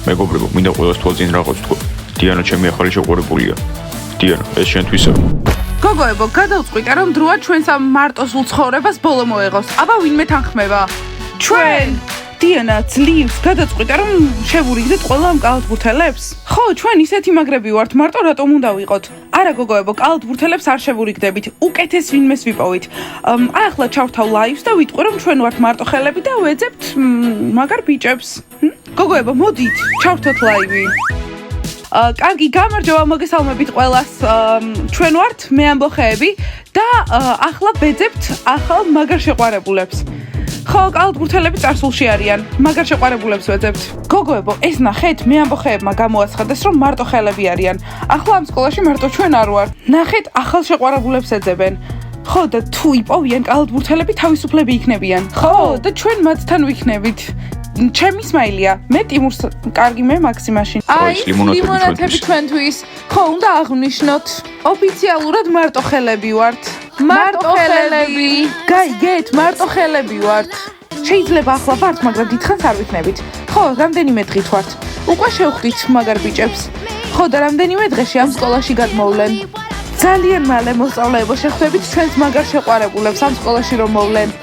მეგობრებო, მინდა ყველას თვალწინ რაღაც თქვა. დიანა ჩემი ახალი შეყვარებულია. დიანა, ეს შენთვისაა. გოგოებო, გადავწყვიტე რომ დროა ჩვენს ამ მარტოსულ ცხოვრებას ბოლო მოეღოს. აბა ვინმე თანხმება? ჩვენ! დიანა, ძლივს გადავწყვიტე რომ შევურიგდეთ ყველა ამ კალათბურთელებს? ხო, ჩვენ ისეთი მაგრები ვართ, მარტო რატომ უნდა ვიყოთ? არა გოგოებო, კალათბურთელებს არ შევურიგდებით. უკეთეს ვინმეს ვიპოვით. აი ახლა ჩავთავ ლაივს და ვიტყვი რომ ჩვენ ვართ მარტო ხელები და ვეძებთ მაგარ ბიჭებს. გოგოებო, მოდით, ჩავთოთ ლაივი. კარგი, გამარჯობა, მოგესალმებით ყველას. ჩვენ ვართ მე ამბოხეები და ახლა ვეძებთ ახალ მაგარ შეყვარებულებს. ხო, კალათბურთელები წარსულში არიან. მაგარ შეყვარებულებს ვეძებთ. გოგოებო, ეს ნახეთ, მე ამბოხეებმა გამოაცხადეს, რომ მარტო ხელები არიან. ახლა ამ სკოლაში მარტო ჩვენ არ ვარ. ნახეთ, ახალ შეყვარებულებს ეძებენ. ხო, და თუ იპოვიან კალათბურთელები თავისუფლები იქნებიან. ხო, და ჩვენ მათთან ვიქნებით. ჩემი სმაილია, მე ტიმურს, კარგი მე მაქსიმაში. აი, ლიმონათები ჩვენთვის. ხო, უნდა აღვნიშნოთ. ოფიციალურად მარტო ხელები ვართ. მარტო ხელები. გაიგეთ, მარტო ხელები ვართ. შეიძლება ახლა ვართ, მაგრამ დიდხანს არ ვიქნებით. ხო, რამდენიმე დღით ვართ. უკვე შევხვდით მაგარ ბიჭებს. ხო, და რამდენიმე დღეში ამ სკოლაში გადმოვლენ. ძალიან მალე მოსწავლეებო, შეხვდებით ჩვენს მაგარ შეყვარებულებს ამ სკოლაში რომ მოვლენ.